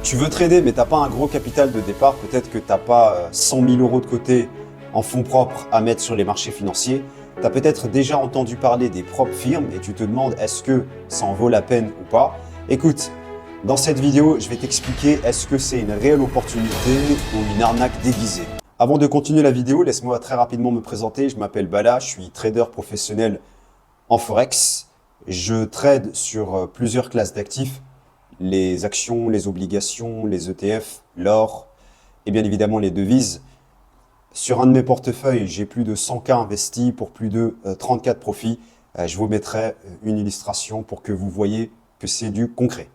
Tu veux trader mais t'as pas un gros capital de départ, peut-être que t'as pas 100 000 euros de côté en fonds propres à mettre sur les marchés financiers. Tu as peut-être déjà entendu parler des prop firms et tu te demandes est-ce que ça en vaut la peine ou pas. Écoute, dans cette vidéo, je vais t'expliquer est-ce que c'est une réelle opportunité ou une arnaque déguisée. Avant de continuer la vidéo, laisse-moi très rapidement me présenter. Je m'appelle Bala, je suis trader professionnel en Forex. Je trade sur plusieurs classes d'actifs, les actions, les obligations, les ETF, l'or et bien évidemment les devises. Sur un de mes portefeuilles, j'ai plus de 100K investis pour plus de 34 profits. Je vous mettrai une illustration pour que vous voyez que c'est du concret.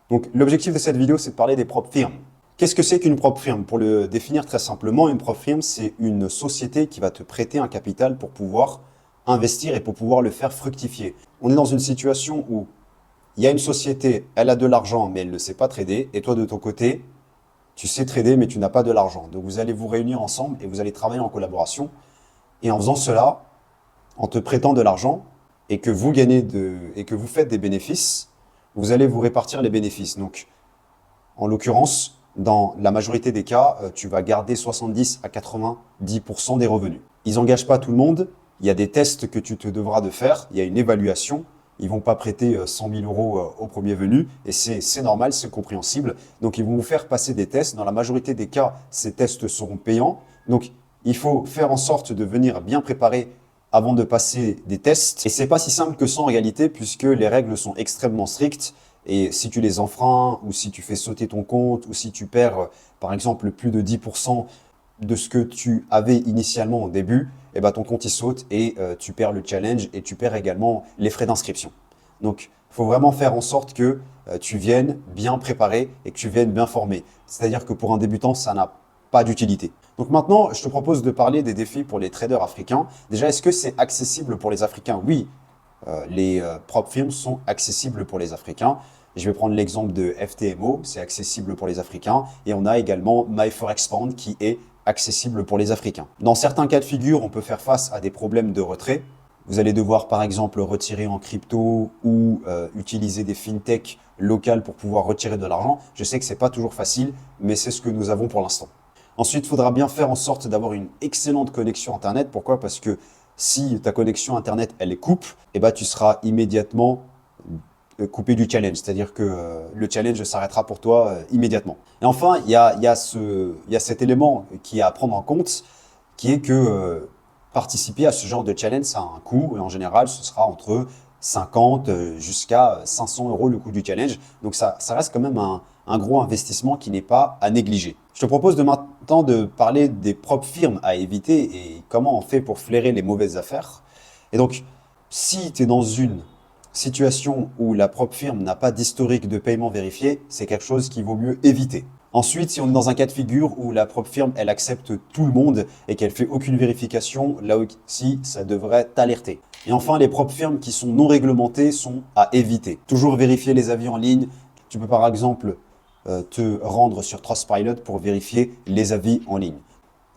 Donc l'objectif de cette vidéo, c'est de parler des prop firms. Qu'est-ce que c'est qu'une prop firm? Pour le définir très simplement, une prop firm, c'est une société qui va te prêter un capital pour pouvoir investir et pour pouvoir le faire fructifier. On est dans une situation où il y a une société, elle a de l'argent, mais elle ne sait pas trader. Et toi, de ton côté, tu sais trader, mais tu n'as pas de l'argent. Donc, vous allez vous réunir ensemble et vous allez travailler en collaboration. Et en faisant cela, en te prêtant de l'argent et que vous gagnez et que vous faites des bénéfices, vous allez vous répartir les bénéfices. Donc, en l'occurrence, dans la majorité des cas, tu vas garder 70 à 90% des revenus. Ils n'engagent pas tout le monde. Il y a des tests que tu te devras de faire. Il y a une évaluation. Ils vont pas prêter 100 000 euros au premier venu et c'est normal, c'est compréhensible. Donc, ils vont vous faire passer des tests. Dans la majorité des cas, ces tests seront payants. Donc, il faut faire en sorte de venir bien préparé avant de passer des tests. Et c'est pas si simple que ça en réalité puisque les règles sont extrêmement strictes. Et si tu les enfreins ou si tu fais sauter ton compte ou si tu perds, par exemple, plus de 10% de ce que tu avais initialement au début, eh ben ton compte il saute et tu perds le challenge et tu perds également les frais d'inscription. Donc, il faut vraiment faire en sorte que tu viennes bien préparé et que tu viennes bien formé. C'est-à-dire que pour un débutant, ça n'a pas d'utilité. Donc maintenant, je te propose de parler des défis pour les traders africains. Déjà, est-ce que c'est accessible pour les Africains? Oui, les prop firms sont accessibles pour les Africains. Je vais prendre l'exemple de FTMO, c'est accessible pour les Africains. Et on a également MyForexPound qui est accessible pour les Africains. Dans certains cas de figure, on peut faire face à des problèmes de retrait. Vous allez devoir par exemple retirer en crypto ou utiliser des fintech locales pour pouvoir retirer de l'argent. Je sais que ce n'est pas toujours facile, mais c'est ce que nous avons pour l'instant. Ensuite, il faudra bien faire en sorte d'avoir une excellente connexion Internet. Pourquoi? Parce que si ta connexion Internet, elle est coupe, eh ben, tu seras immédiatement coupé du challenge. C'est-à-dire que le challenge s'arrêtera pour toi immédiatement. Et enfin, il y a cet élément qui est à prendre en compte, qui est que participer à ce genre de challenge, ça a un coût. Et en général, ce sera entre 50 jusqu'à 500 euros le coût du challenge. Donc, ça reste quand même un gros investissement qui n'est pas à négliger. Je te propose maintenant de parler des prop firms à éviter et comment on fait pour flairer les mauvaises affaires. Et donc, si tu es dans une situation où la prop firm n'a pas d'historique de paiement vérifié, c'est quelque chose qu'il vaut mieux éviter. Ensuite, si on est dans un cas de figure où la prop firm, elle accepte tout le monde et qu'elle fait aucune vérification, là aussi, ça devrait t'alerter. Et enfin, les prop firms qui sont non réglementées sont à éviter. Toujours vérifier les avis en ligne. Tu peux par exemple te rendre sur Trustpilot pour vérifier les avis en ligne.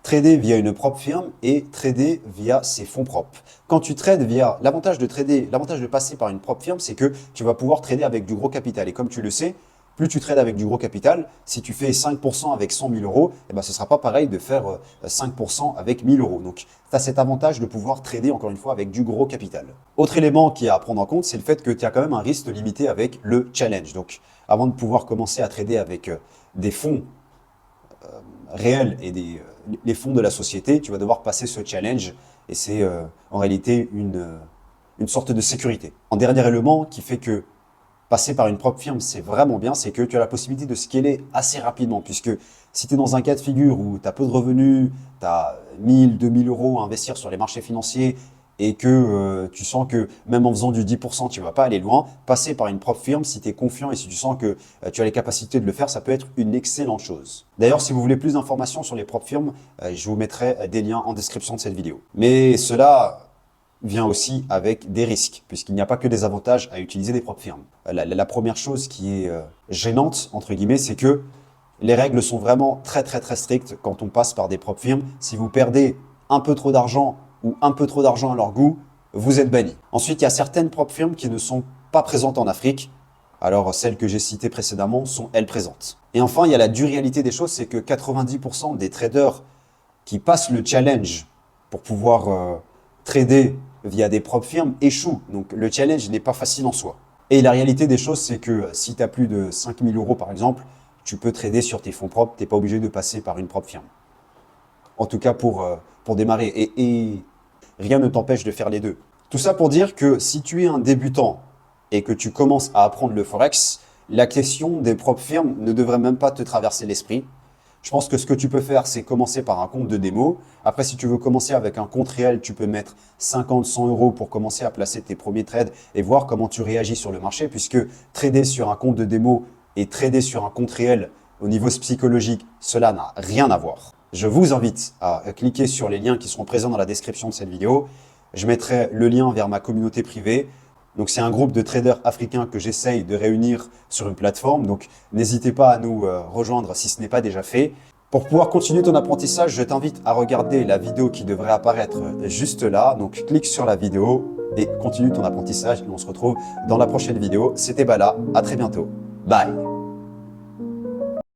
Trader via une prop firm et trader via ses fonds propres. Quand tu trades via l'avantage de passer par une prop firm, c'est que tu vas pouvoir trader avec du gros capital. Et comme tu le sais, plus tu trades avec du gros capital, si tu fais 5% avec 100 000 euros, eh ben, ce ne sera pas pareil de faire 5% avec 1000 euros. Donc, tu as cet avantage de pouvoir trader encore une fois avec du gros capital. Autre élément qui est à prendre en compte, c'est le fait que tu as quand même un risque limité avec le challenge. Donc, avant de pouvoir commencer à trader avec des fonds réels et les fonds de la société, tu vas devoir passer ce challenge et c'est en réalité une sorte de sécurité. En dernier élément qui fait que passer par une propre firme, c'est vraiment bien, c'est que tu as la possibilité de scaler assez rapidement puisque si tu es dans un cas de figure où tu as peu de revenus, tu as 1000, 2000 euros à investir sur les marchés financiers et que tu sens que même en faisant du 10%, tu ne vas pas aller loin, passer par une propre firme, si tu es confiant et si tu sens que tu as les capacités de le faire, ça peut être une excellente chose. D'ailleurs, si vous voulez plus d'informations sur les propres firmes, je vous mettrai des liens en description de cette vidéo. Mais cela vient aussi avec des risques, puisqu'il n'y a pas que des avantages à utiliser des propres firmes. La première chose qui est gênante, entre guillemets, c'est que les règles sont vraiment très strictes quand on passe par des propres firmes. Si vous perdez un peu trop d'argent ou un peu trop d'argent à leur goût, vous êtes banni. Ensuite, il y a certaines prop firms qui ne sont pas présentes en Afrique. Alors celles que j'ai citées précédemment sont elles présentes. Et enfin, il y a la dure réalité des choses, c'est que 90% des traders qui passent le challenge pour pouvoir trader via des propres firmes échouent. Donc le challenge n'est pas facile en soi. Et la réalité des choses, c'est que si tu as plus de 5000 euros par exemple, tu peux trader sur tes fonds propres, tu n'es pas obligé de passer par une propre firme. En tout cas pour démarrer. Et rien ne t'empêche de faire les deux. Tout ça pour dire que si tu es un débutant et que tu commences à apprendre le Forex, la question des propres firmes ne devrait même pas te traverser l'esprit. Je pense que ce que tu peux faire, c'est commencer par un compte de démo. Après, si tu veux commencer avec un compte réel, tu peux mettre 50, 100 euros pour commencer à placer tes premiers trades et voir comment tu réagis sur le marché, puisque trader sur un compte de démo et trader sur un compte réel au niveau psychologique, cela n'a rien à voir. Je vous invite à cliquer sur les liens qui seront présents dans la description de cette vidéo. Je mettrai le lien vers ma communauté privée. Donc, c'est un groupe de traders africains que j'essaye de réunir sur une plateforme. Donc, n'hésitez pas à nous rejoindre si ce n'est pas déjà fait. Pour pouvoir continuer ton apprentissage, je t'invite à regarder la vidéo qui devrait apparaître juste là. Donc, clique sur la vidéo et continue ton apprentissage. Et on se retrouve dans la prochaine vidéo. C'était Bala. À très bientôt. Bye.